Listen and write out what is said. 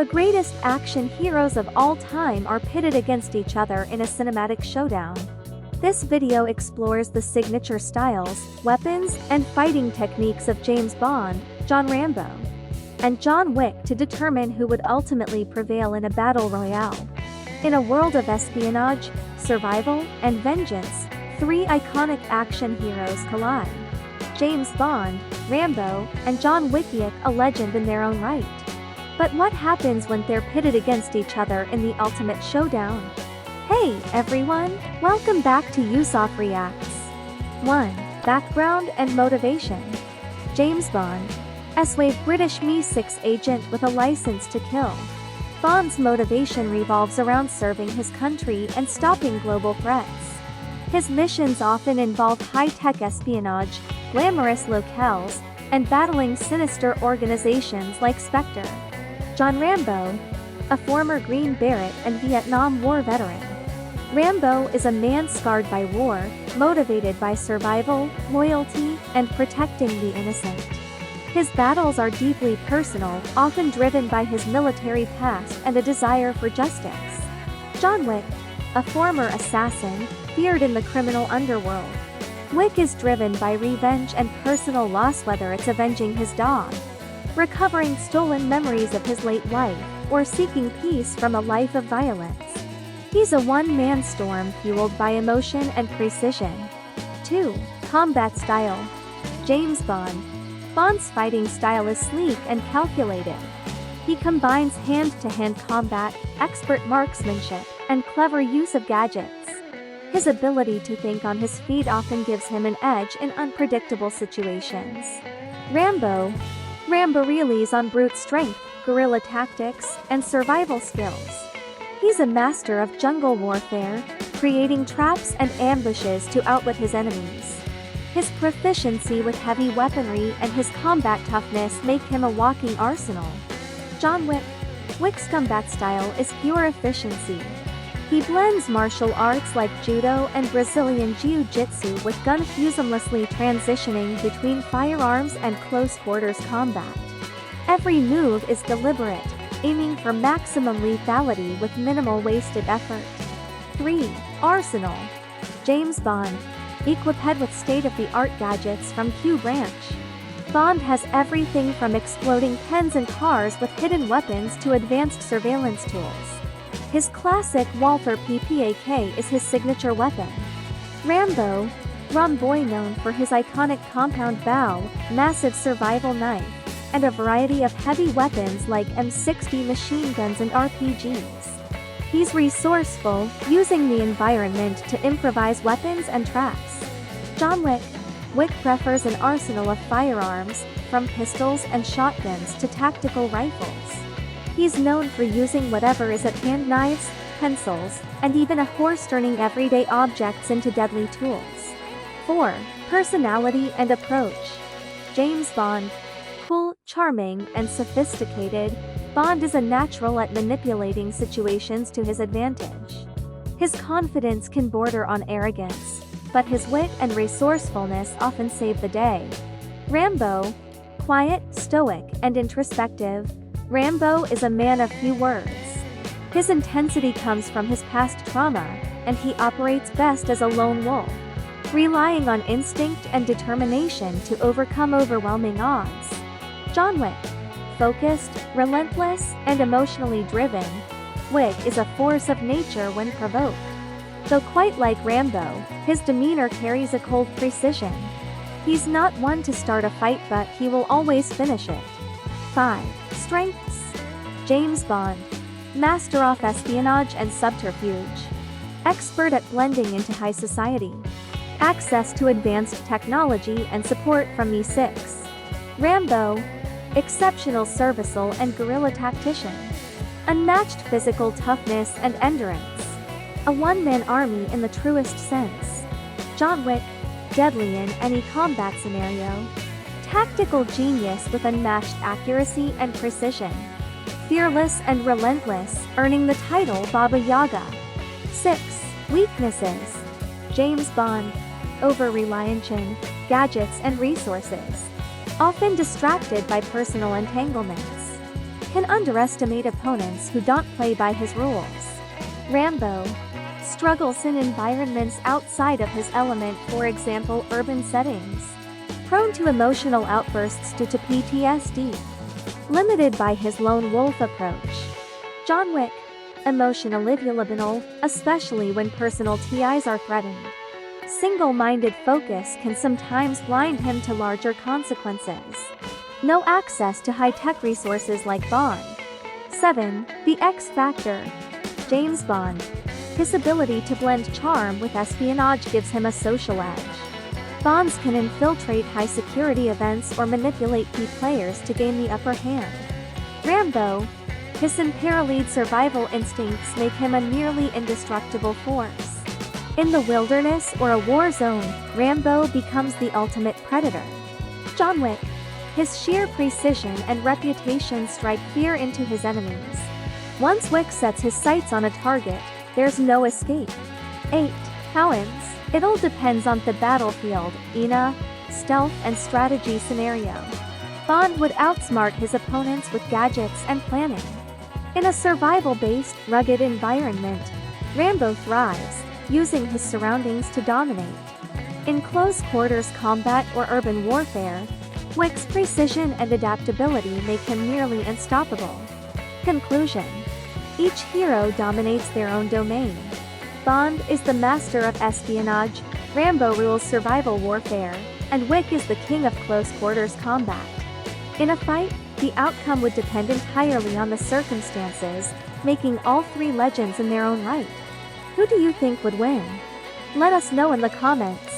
The greatest action heroes of all time are pitted against each other in a cinematic showdown. This video explores the signature styles, weapons, and fighting techniques of James Bond, John Rambo, and John Wick to determine who would ultimately prevail in a battle royale. In a world of espionage, survival, and vengeance, three iconic action heroes collide. James Bond, Rambo, and John Wick, a legend in their own right. But what happens when they're pitted against each other in the ultimate showdown? Hey everyone, welcome back to Yusuf Reacts. 1. Background and motivation. James Bond, suave British MI6 agent with a license to kill. Bond's motivation revolves around serving his country and stopping global threats. His missions often involve high-tech espionage, glamorous locales, and battling sinister organizations like Spectre. John Rambo, a former Green Beret and Vietnam War veteran. Rambo is a man scarred by war, motivated by survival, loyalty, and protecting the innocent. His battles are deeply personal, often driven by his military past and a desire for justice. John Wick, a former assassin, feared in the criminal underworld. Wick is driven by revenge and personal loss, whether it's avenging his dog, recovering stolen memories of his late life, or seeking peace from a life of violence. He's a one-man storm fueled by emotion and precision. 2. Combat style. James Bond. Bond's fighting style is sleek and calculated. He combines hand-to-hand combat, expert marksmanship, and clever use of gadgets. His ability to think on his feet often gives him an edge in unpredictable situations. Rambo. Rambo relies on brute strength, guerrilla tactics, and survival skills. He's a master of jungle warfare, creating traps and ambushes to outwit his enemies. His proficiency with heavy weaponry and his combat toughness make him a walking arsenal. John Wick. Wick's combat style is pure efficiency. He blends martial arts like judo and Brazilian jiu-jitsu with gun seamlessly transitioning between firearms and close-quarters combat. Every move is deliberate, aiming for maximum lethality with minimal wasted effort. 3. Arsenal. James Bond. Equipped with state-of-the-art gadgets from Q Branch. Bond has everything from exploding pens and cars with hidden weapons to advanced surveillance tools. His classic Walther PPAK is his signature weapon. Rambo. Rambo, known for his iconic compound bow, massive survival knife, and a variety of heavy weapons like M60 machine guns and RPGs. He's resourceful, using the environment to improvise weapons and traps. John Wick. Wick prefers an arsenal of firearms, from pistols and shotguns to tactical rifles. He's known for using whatever is at hand: knives, pencils, and even a horse, turning everyday objects into deadly tools. 4. Personality and approach. James Bond. Cool, charming, and sophisticated, Bond is a natural at manipulating situations to his advantage. His confidence can border on arrogance, but his wit and resourcefulness often save the day. Rambo. Quiet, stoic, and introspective, Rambo is a man of few words. His intensity comes from his past trauma, and he operates best as a lone wolf, relying on instinct and determination to overcome overwhelming odds. John Wick. Focused, relentless, and emotionally driven, Wick is a force of nature when provoked. Though quite like Rambo, his demeanor carries a cold precision. He's not one to start a fight, but he will always finish it. 5. Strengths. James Bond. Master of espionage and subterfuge. Expert at blending into high society. Access to advanced technology and support from MI6. Rambo. Exceptional survival and guerrilla tactician. Unmatched physical toughness and endurance. A one-man army in the truest sense. John Wick. Deadly in any combat scenario. Tactical genius with unmatched accuracy and precision. Fearless and relentless, earning the title Baba Yaga. 6. Weaknesses. James Bond. Over-reliant on gadgets and resources. Often distracted by personal entanglements. can underestimate opponents who don't play by his rules. Rambo struggles in environments outside of his element, for example urban settings. Prone to emotional outbursts due to PTSD. Limited by his lone wolf approach. John Wick, emotionally vulnerable, especially when personal TIs are threatened. Single-minded focus can sometimes blind him to larger consequences. No access to high-tech resources like Bond. 7. The X Factor. James Bond. His ability to blend charm with espionage gives him a social edge. Bonds can infiltrate high-security events or manipulate key players to gain the upper hand. Rambo. His unparalleled survival instincts make him a nearly indestructible force. In the wilderness or a war zone, Rambo becomes the ultimate predator. John Wick. His sheer precision and reputation strike fear into his enemies. Once Wick sets his sights on a target, there's no escape. 8. Cowan's. It all depends on the battlefield, stealth and strategy scenario. Bond would outsmart his opponents with gadgets and planning. In a survival-based, rugged environment, Rambo thrives, using his surroundings to dominate. In close-quarters combat or urban warfare, Wick's precision and adaptability make him nearly unstoppable. Conclusion. Each hero dominates their own domain. Bond is the master of espionage, Rambo rules survival warfare, and Wick is the king of close-quarters combat. In a fight, the outcome would depend entirely on the circumstances, making all three legends in their own right. Who do you think would win? Let us know in the comments.